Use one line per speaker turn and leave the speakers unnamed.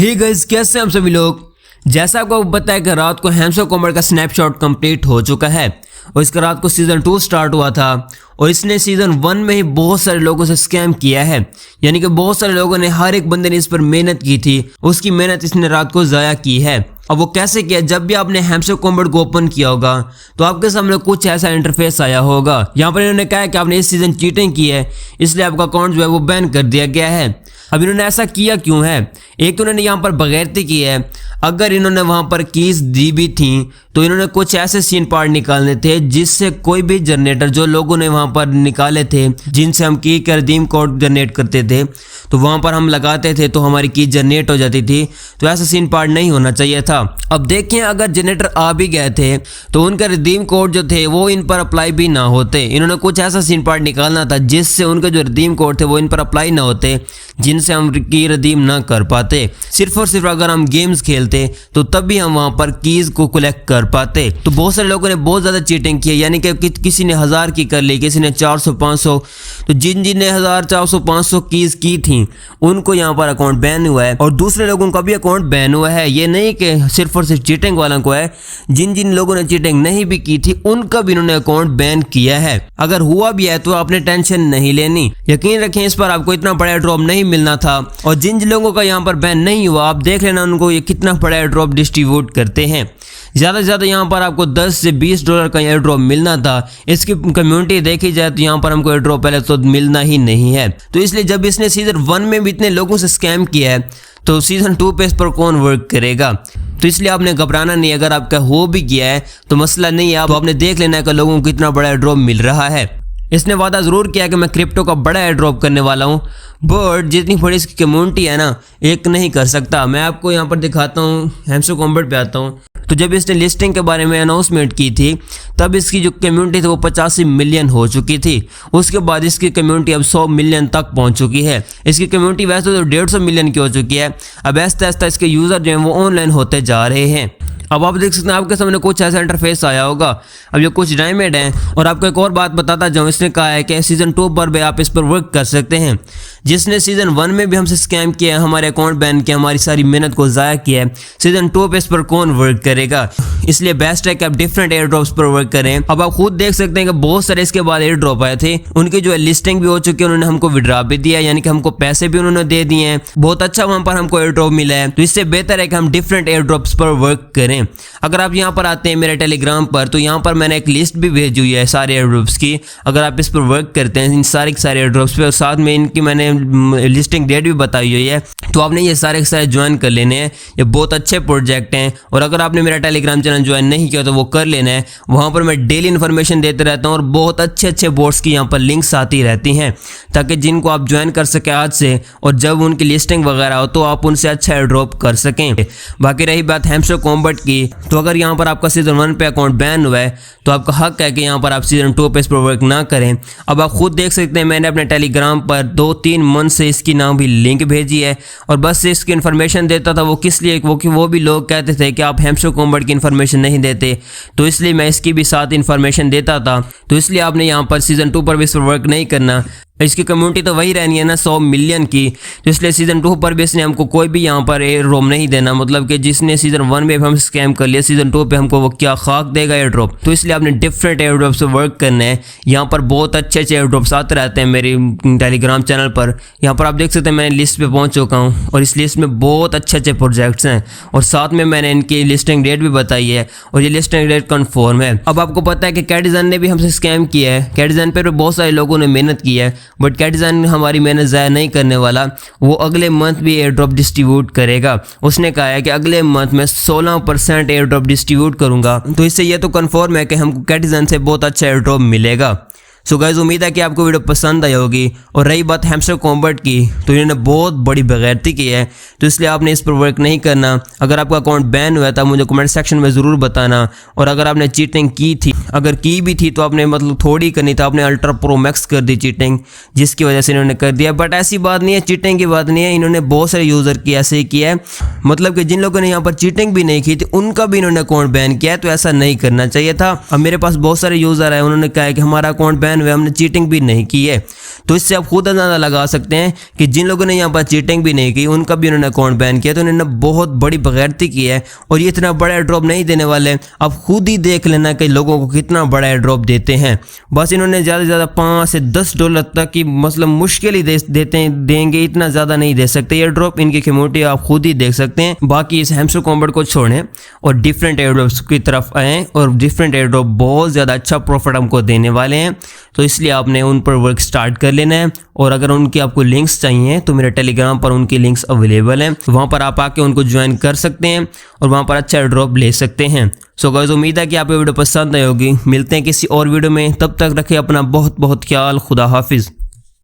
Hey guys, कैसे हम सभी लोग। जैसा आपको पता है कि रात को हैमस्टर कॉम्बैट का स्नैपशॉट कंप्लीट हो चुका है और इसका रात को सीजन 2 स्टार्ट हुआ था और इसने सीजन 1 में ही बहुत सारे लोगों से स्कैम किया है। यानी कि बहुत सारे लोगों ने, हर एक बंदे ने इस पर मेहनत की थी, उसकी मेहनत इसने रात को ज़ाया की है। अब वो कैसे किया? जब भी आपने हैमस्टर कॉम्बैट को ओपन किया होगा तो आपके सामने कुछ ऐसा इंटरफेस आया होगा। यहाँ पर इन्होंने कहा है कि आपने इस सीजन चीटिंग की है, इसलिए आपका अकाउंट जो है वो बैन कर दिया गया है। अब इन्होंने ऐसा किया क्यों है? एक तो इन्होंने यहाँ पर बगैरती की है। अगर इन्होंने वहाँ पर कीज दी भी थी तो इन्होंने कुछ ऐसे सीन पार्ट निकालने थे जिससे कोई भी जनरेटर जो लोगों ने वहाँ पर निकाले थे, जिनसे हम की का रिडीम कोड जनरेट करते थे, तो वहाँ पर हम लगाते थे तो हमारी की जनरेट हो जाती थी। तो ऐसा सीन पार्ट नहीं होना चाहिए था। अब देखिए, अगर जनरेटर आ भी गए थे तो उनका रिडीम कोड जो थे वो इन पर अप्लाई भी ना होते। इन्होंने कुछ ऐसा सीन पार्ट निकालना था जिससे उनके जो रिडीम कोड थे वो इन पर अप्लाई ना होते, जिनसे हम की रिडीम ना कर पाते। सिर्फ और सिर्फ अगर हम गेम्स खेलते तो तब भी हम वहां पर कीज को कलेक्ट कर पाते। तो बहुत सारे लोगों ने बहुत ज्यादा चीटिंग की है। यानी कि किसी ने 1000 की कर ली, किसी ने 400 500। तो जिन ने 1000 400 500 कीज की थी उनको यहाँ पर अकाउंट बैन हुआ है और दूसरे लोगों का भी अकाउंट बैन हुआ है। ये नहीं कि सिर्फ और सिर्फ चीटिंग वालों को है, जिन लोगों ने चीटिंग नहीं भी की थी उनका भी इन्होंने अकाउंट बैन किया है। अगर हुआ भी है तो आपने टेंशन नहीं लेनी। यकीन रखें, इस पर आपको इतना बड़ा ड्रॉप नहीं मिलना था। और जिन लोगों का यहाँ पर बैन नहीं हुआ, आप देख लेना उनको ये कितना बड़ा एयर ड्रॉप डिस्ट्रीब्यूट करते हैं। ज़्यादा से ज़्यादा यहाँ पर आपको 10 से 20 डॉलर का एयर ड्रॉप मिलना था। इसकी कम्युनिटी देखी जाए तो यहाँ पर हमको एयर ड्रॉप पहले तो मिलना ही नहीं है। तो इसलिए जब इसने सीजन 1 में भी इतने लोगों से स्कैम किया है तो सीजन 2 पे इस पर कौन वर्क करेगा? तो इसलिए आपने घबराना नहीं। अगर आपका हो भी गया है तो मसला नहीं है, तो आपने देख लेना है कि लोगों को कितना बड़ा एयर ड्रॉप मिल रहा है। इसने वादा ज़रूर किया कि मैं क्रिप्टो का बड़ा एयर ड्रॉप करने वाला हूँ, बट जितनी बड़ी इसकी कम्युनिटी है ना, एक नहीं कर सकता। मैं आपको यहाँ पर दिखाता हूँ, हैमस्टर कॉम्बैट पे आता हूँ। तो जब इसने लिस्टिंग के बारे में अनाउंसमेंट की थी तब इसकी जो कम्युनिटी थी वो 85 मिलियन हो चुकी थी। उसके बाद इसकी कम्युनिटी अब 100 मिलियन तक पहुँच चुकी है। इसकी कम्युनिटी वैसे तो 150 मिलियन की हो चुकी है। अब ऐसा ऐसा इसके यूज़र जो हैं वो ऑनलाइन होते जा रहे हैं। अब आप देख सकते हैं, आपके सामने कुछ ऐसा इंटरफेस आया होगा। अब ये कुछ डायमंड हैं। और आपको एक और बात बताता जाऊँ, इसने कहा है कि सीजन 2 पर भी आप इस पर वर्क कर सकते हैं। जिसने सीजन 1 में भी हमसे स्कैम किया, हमारे अकाउंट बैन किया, हमारी सारी मेहनत को ज़ाया किया है, सीजन 2 पे इस पर कौन वर्क करेगा? इसलिए बेस्ट है कि आप डिफरेंट एयर ड्रॉप्स पर वर्क करें। अब आप खुद देख सकते हैं कि बहुत सारे इसके बाद एयर ड्रॉप आए थे, उनकी जो है लिस्टिंग भी हो चुकी है, उन्होंने हमको विड्रॉ भी दिया, यानी कि हमको पैसे भी उन्होंने दे दिए हैं। बहुत अच्छा वहाँ पर हमको एयर ड्रॉप मिला है। तो इससे बेहतर है कि हम डिफरेंट एयर ड्रॉप्स पर वर्क करें। अगर आप यहाँ पर आते हैं मेरे टेलीग्राम पर, तो यहाँ पर मैंने एक लिस्ट भी भेजी हुई है सारे एयर ड्रॉप्स की। अगर आप इस पर वर्क करते हैं इन सारे एयर ड्रॉप्स पे, और साथ में इनकी मैंने लिस्टिंग डेट भी बताई हुई है, तो आपने ये सारे के सारे ज्वाइन कर लेने हैं। ये बहुत अच्छे प्रोजेक्ट हैं। और अगर आपने मेरा टेलीग्राम चैनल ज्वाइन नहीं किया तो वो कर लेना है। वहाँ पर मैं डेली इन्फॉर्मेशन देते रहता हूँ और बहुत अच्छे बोट्स की यहाँ पर लिंक्स आती रहती हैं, ताकि जिनको आप ज्वाइन कर सकें आज से, और जब उनकी लिस्टिंग वगैरह हो तो आप उनसे अच्छा एयर ड्रॉप कर सकें। बाकी रही बात हैमस्टर कॉम्बैट की, तो अगर यहाँ पर आपका सीजन 1 पे अकाउंट बैन हुआ है तो आपका हक है कि यहाँ पर आप सीजन 2 पे इस पर वर्क ना करें। अब आप खुद देख सकते हैं, मैंने अपने टेलीग्राम पर 2-3 मंथ से इसकी नाम भी लिंक भेजी है और बस से इसकी इन्फॉर्मेशन देता था। वो किस लिए? वो भी लोग कहते थे कि आप हैमस्टर कॉम्बैट की इन्फॉर्मेशन नहीं देते, तो इसलिए मैं इसकी भी साथ इन्फॉर्मेशन देता था। तो इसलिए आपने यहाँ पर सीजन 2 पर भी इस पर वर्क नहीं करना। इसकी कम्युनिटी तो वही रहनी है ना, 100 मिलियन की। तो इसलिए सीजन 2 पर भी इसने हमको कोई भी यहाँ पर एयर ड्रॉप नहीं देना। मतलब कि जिसने सीजन 1 में हम स्कैम कर लिया, सीजन 2 पे हमको वो क्या खाक देगा एयर ड्रॉप। तो इसलिए आपने डिफरेंट एयर ड्रॉप से वर्क करना है। यहाँ पर बहुत अच्छे एयर ड्रॉप्स आते रहते हैं मेरे टेलीग्राम चैनल पर। यहाँ पर आप देख सकते हैं मैं लिस्ट पे पहुँच चुका हूँ और इस लिस्ट में बहुत अच्छे प्रोजेक्ट्स हैं और साथ में मैंने इनकी लिस्टिंग डेट भी बताई है और ये लिस्टिंग डेट कन्फर्म है। अब आपको पता है कि कैटिजन ने भी हमसे स्कैम किया है। कैटिजन पर बहुत सारे लोगों ने मेहनत की है, बट कैटिजन हमारी मेहनत ज़ाया नहीं करने वाला। वो अगले मंथ भी एयर ड्रॉप डिस्ट्रीब्यूट करेगा। उसने कहा है कि अगले मंथ में 16% एयर ड्रॉप डिस्ट्रीब्यूट करूंगा। तो इससे ये तो कंफर्म है कि हमको कैटिजन से बहुत अच्छा एयर ड्रॉप मिलेगा। सो गाइस, उम्मीद है कि आपको वीडियो पसंद आई होगी। और रही बात हैमस्टर कॉम्बैट की, तो इन्होंने बहुत बड़ी बगैरती की है, तो इसलिए आपने इस पर वर्क नहीं करना। अगर आपका अकाउंट बैन हुआ था मुझे कमेंट सेक्शन में ज़रूर बताना। और अगर आपने चीटिंग की थी, अगर की भी थी तो आपने मतलब थोड़ी करनी था, आपने अल्ट्रा प्रो मैक्स कर दी चीटिंग, जिसकी वजह से इन्होंने कर दिया। बट ऐसी बात नहीं है, चीटिंग की बात नहीं है, इन्होंने बहुत सारे यूज़र की ऐसे ही किया है, मतलब कि जिन लोगों ने यहाँ पर चीटिंग भी नहीं की थी उनका भी इन्होंने अकाउंट बैन किया है, तो ऐसा नहीं करना चाहिए था। अब मेरे पास बहुत सारे यूज़र आए, उन्होंने कहा है कि हमारा अकाउंट बैन हुआ, हमने चीटिंग भी नहीं की है। तो इससे आप खुद अंदाजा लगा सकते हैं कि जिन लोगों ने यहाँ पर चीटिंग भी नहीं की उनका भी उन्होंने अकाउंट बैन किया, तो उन्होंने बहुत बड़ी बगैरती की है और ये इतना बड़ा ड्रॉप नहीं देने वाले। आप खुद ही देख लेना कि लोगों को कितना बड़ा ड्रॉप देते हैं। बस इन्होंने ज़्यादा से ज़्यादा $5 से $10 तक की मतलब मुश्किल ही देंगे, इतना ज़्यादा नहीं दे सकते। ये ड्रॉप इनकी कम्युनिटी आप खुद ही देख सकते हैं। बाकी इस हैमस्टर कॉम्बैट को छोड़ें और डिफरेंट एयर ड्रॉप्स की तरफ आएँ, और डिफरेंट एयर ड्रॉप बहुत ज़्यादा अच्छा प्रॉफिट हमको देने वाले हैं, तो इसलिए आपने उन पर वर्क स्टार्ट कर लेना है। और अगर उनकी आपको लिंक्स चाहिए तो मेरे टेलीग्राम पर उनकी लिंक्स अवेलेबल हैं, वहाँ पर आप आके उनको ज्वाइन कर सकते हैं और वहाँ पर अच्छा ड्रॉप ले सकते हैं। सो गाइस, उम्मीद है कि आपको वीडियो पसंद आई होगी। मिलते हैं किसी और वीडियो में, तब तक रखें अपना बहुत बहुत ख्याल। खुदा हाफिज़।